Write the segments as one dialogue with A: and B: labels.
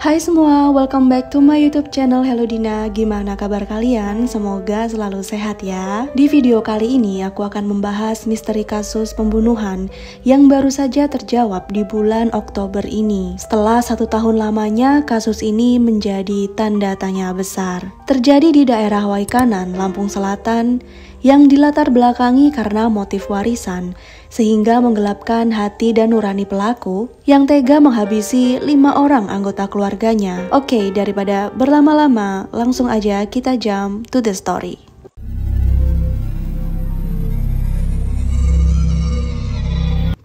A: Hai semua, welcome back to my YouTube channel Hello Dina. Gimana kabar kalian? Semoga selalu sehat ya. Di video kali ini aku akan membahas misteri kasus pembunuhan yang baru saja terjawab di bulan Oktober ini. Setelah 1 tahun lamanya, kasus ini menjadi tanda tanya besar. Terjadi di daerah Waikanan, Lampung Selatan, yang dilatar belakangi karena motif warisan, sehingga menggelapkan hati dan nurani pelaku yang tega menghabisi 5 orang anggota keluarganya. Oke, daripada berlama-lama, langsung aja kita jump to the story.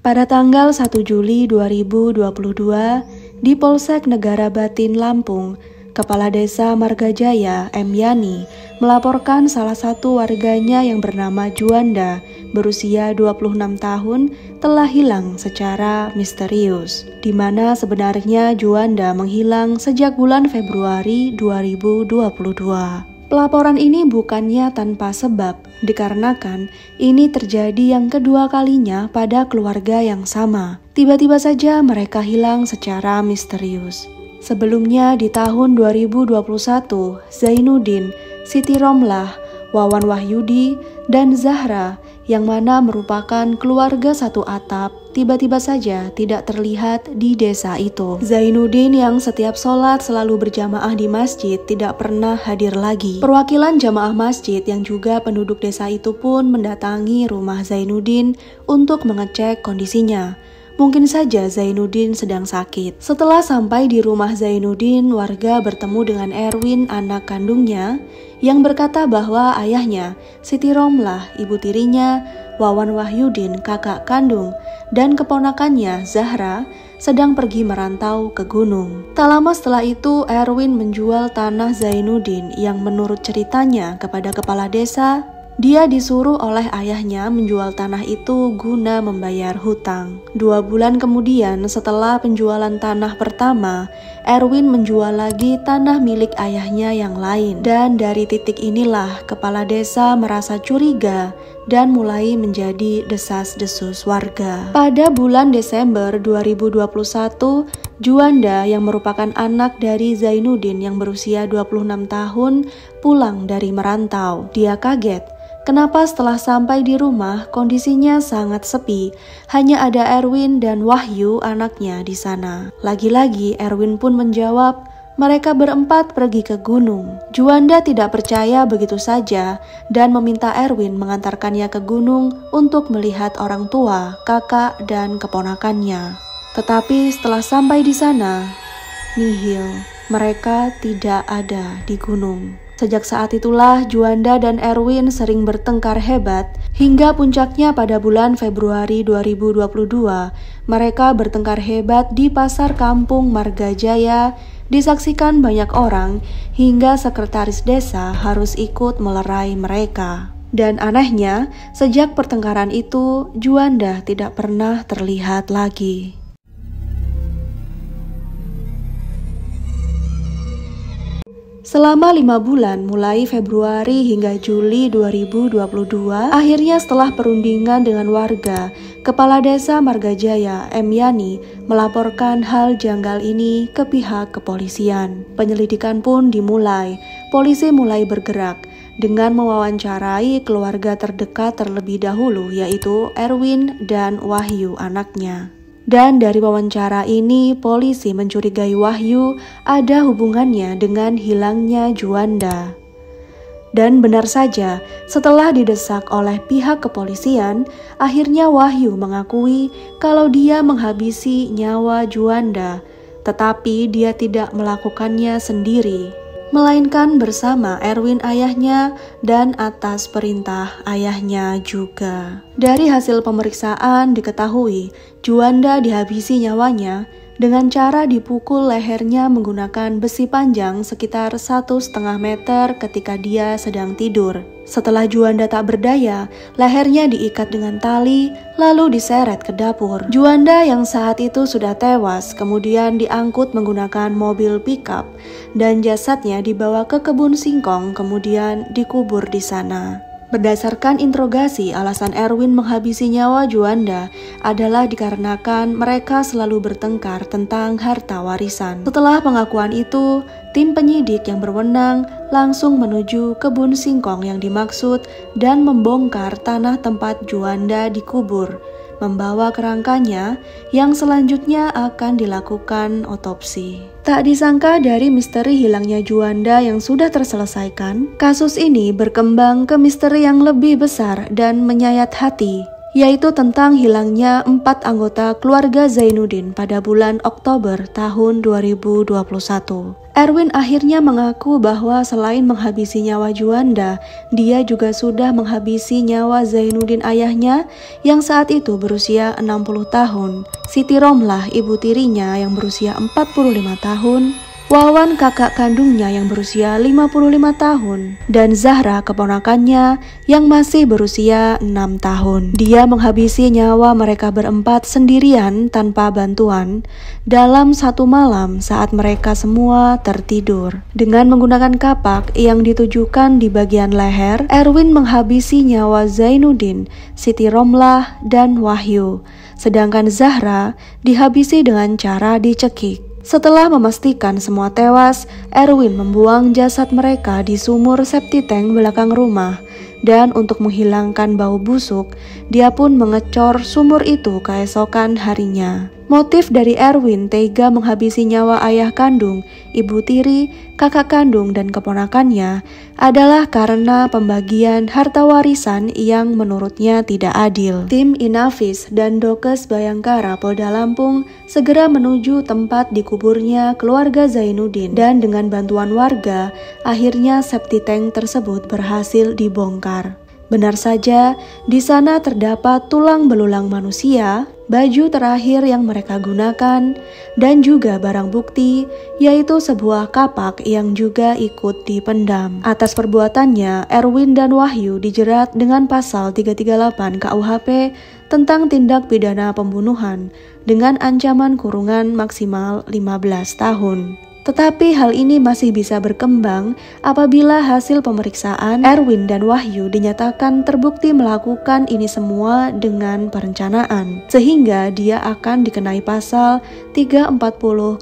A: Pada tanggal 1 Juli 2022, di Polsek Negara Batin, Lampung, Kepala Desa Margajaya, M. Yani, melaporkan salah satu warganya yang bernama Juanda, berusia 26 tahun, telah hilang secara misterius. Di mana sebenarnya Juanda menghilang sejak bulan Februari 2022. Pelaporan ini bukannya tanpa sebab, dikarenakan ini terjadi yang kedua kalinya pada keluarga yang sama. Tiba-tiba saja mereka hilang secara misterius. Sebelumnya di tahun 2021, Zainuddin, Siti Romlah, Wawan Wahyudi, dan Zahra yang mana merupakan keluarga satu atap tiba-tiba saja tidak terlihat di desa itu. Zainuddin yang setiap sholat selalu berjamaah di masjid tidak pernah hadir lagi. Perwakilan jamaah masjid yang juga penduduk desa itu pun mendatangi rumah Zainuddin untuk mengecek kondisinya. Mungkin saja Zainuddin sedang sakit. Setelah sampai di rumah Zainuddin, warga bertemu dengan Erwin, anak kandungnya, yang berkata bahwa ayahnya, Siti Romlah, ibu tirinya, Wawan Wahyudin, kakak kandung, dan keponakannya, Zahra, sedang pergi merantau ke gunung. Tak lama setelah itu, Erwin menjual tanah Zainuddin yang menurut ceritanya kepada kepala desa, dia disuruh oleh ayahnya menjual tanah itu guna membayar hutang. 2 bulan kemudian setelah penjualan tanah pertama, Erwin menjual lagi tanah milik ayahnya yang lain. Dan dari titik inilah kepala desa merasa curiga dan mulai menjadi desas-desus warga. Pada bulan Desember 2021, Juanda yang merupakan anak dari Zainuddin yang berusia 26 tahun pulang dari merantau. Dia kaget. Kenapa setelah sampai di rumah kondisinya sangat sepi, hanya ada Erwin dan Wahyu anaknya di sana. Lagi-lagi Erwin pun menjawab, mereka berempat pergi ke gunung. Juanda tidak percaya begitu saja dan meminta Erwin mengantarkannya ke gunung untuk melihat orang tua, kakak, dan keponakannya. Tetapi setelah sampai di sana, nihil, mereka tidak ada di gunung. Sejak saat itulah Juanda dan Erwin sering bertengkar hebat, hingga puncaknya pada bulan Februari 2022, mereka bertengkar hebat di pasar kampung Margajaya, disaksikan banyak orang, hingga sekretaris desa harus ikut melerai mereka. Dan anehnya, sejak pertengkaran itu, Juanda tidak pernah terlihat lagi. Selama 5 bulan, mulai Februari hingga Juli 2022, akhirnya setelah perundingan dengan warga, Kepala Desa Margajaya, M. Yani, melaporkan hal janggal ini ke pihak kepolisian. Penyelidikan pun dimulai. Polisi mulai bergerak dengan mewawancarai keluarga terdekat terlebih dahulu, yaitu Erwin dan Wahyu anaknya. Dan dari wawancara ini, polisi mencurigai Wahyu ada hubungannya dengan hilangnya Juanda. Dan benar saja, setelah didesak oleh pihak kepolisian, akhirnya Wahyu mengakui kalau dia menghabisi nyawa Juanda, tetapi dia tidak melakukannya sendiri, melainkan bersama Erwin ayahnya dan atas perintah ayahnya juga. Dari hasil pemeriksaan diketahui Juanda dihabisi nyawanya dengan cara dipukul lehernya menggunakan besi panjang sekitar 1,5 meter ketika dia sedang tidur. Setelah Juanda tak berdaya, lehernya diikat dengan tali lalu diseret ke dapur. Juanda yang saat itu sudah tewas kemudian diangkut menggunakan mobil pickup dan jasadnya dibawa ke kebun singkong kemudian dikubur di sana. Berdasarkan interogasi, alasan Erwin menghabisi nyawa Juanda adalah dikarenakan mereka selalu bertengkar tentang harta warisan. Setelah pengakuan itu, tim penyidik yang berwenang langsung menuju kebun singkong yang dimaksud dan membongkar tanah tempat Juanda dikubur, membawa kerangkanya yang selanjutnya akan dilakukan otopsi. Tak disangka dari misteri hilangnya Juanda yang sudah terselesaikan, kasus ini berkembang ke misteri yang lebih besar dan menyayat hati, yaitu tentang hilangnya 4 anggota keluarga Zainuddin pada bulan Oktober tahun 2021. Erwin akhirnya mengaku bahwa selain menghabisi nyawa Juanda, dia juga sudah menghabisi nyawa Zainuddin ayahnya yang saat itu berusia 60 tahun, Siti Romlah ibu tirinya yang berusia 45 tahun, Wawan kakak kandungnya yang berusia 55 tahun, dan Zahra keponakannya yang masih berusia 6 tahun. Dia menghabisi nyawa mereka berempat sendirian tanpa bantuan dalam satu malam saat mereka semua tertidur. Dengan menggunakan kapak yang ditujukan di bagian leher, Erwin menghabisi nyawa Zainuddin, Siti Romlah, dan Wahyu. Sedangkan Zahra dihabisi dengan cara dicekik. Setelah memastikan semua tewas, Erwin membuang jasad mereka di sumur septic tank belakang rumah. Dan untuk menghilangkan bau busuk, dia pun mengecor sumur itu keesokan harinya. Motif dari Erwin tega menghabisi nyawa ayah kandung, ibu tiri, kakak kandung, dan keponakannya adalah karena pembagian harta warisan yang menurutnya tidak adil. Tim Inafis dan Dokes Bayangkara Polda Lampung segera menuju tempat dikuburnya keluarga Zainuddin, dan dengan bantuan warga, akhirnya septic tank tersebut berhasil dibongkar. Benar saja, di sana terdapat tulang belulang manusia, baju terakhir yang mereka gunakan, dan juga barang bukti, yaitu sebuah kapak yang juga ikut dipendam. Atas perbuatannya, Erwin dan Wahyu dijerat dengan pasal 338 KUHP tentang tindak pidana pembunuhan dengan ancaman kurungan maksimal 15 tahun. Tetapi hal ini masih bisa berkembang apabila hasil pemeriksaan Erwin dan Wahyu dinyatakan terbukti melakukan ini semua dengan perencanaan, sehingga dia akan dikenai pasal 340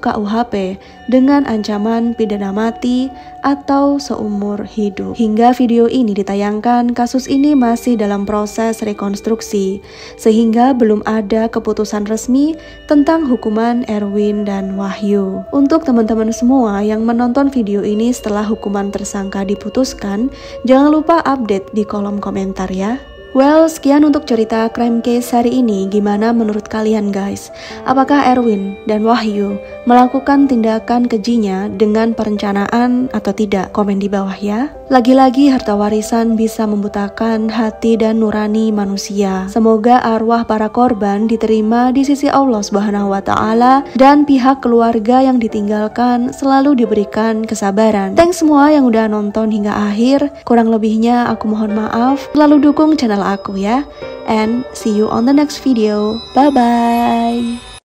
A: KUHP dengan ancaman pidana mati atau seumur hidup. Hingga video ini ditayangkan, kasus ini masih dalam proses rekonstruksi, sehingga belum ada keputusan resmi tentang hukuman Erwin dan Wahyu. Untuk teman-teman semua yang menonton video ini setelah hukuman tersangka diputuskan, jangan lupa update di kolom komentar ya. Well, sekian untuk cerita crime case hari ini. Gimana menurut kalian guys? Apakah Erwin dan Wahyu melakukan tindakan kejinya dengan perencanaan atau tidak? Komen di bawah ya. Lagi-lagi harta warisan bisa membutakan hati dan nurani manusia. Semoga arwah para korban diterima di sisi Allah Subhanahu wa Ta'ala, dan pihak keluarga yang ditinggalkan selalu diberikan kesabaran. Thanks semua yang udah nonton hingga akhir. Kurang lebihnya aku mohon maaf. Selalu dukung channel aku ya. And see you on the next video. Bye bye.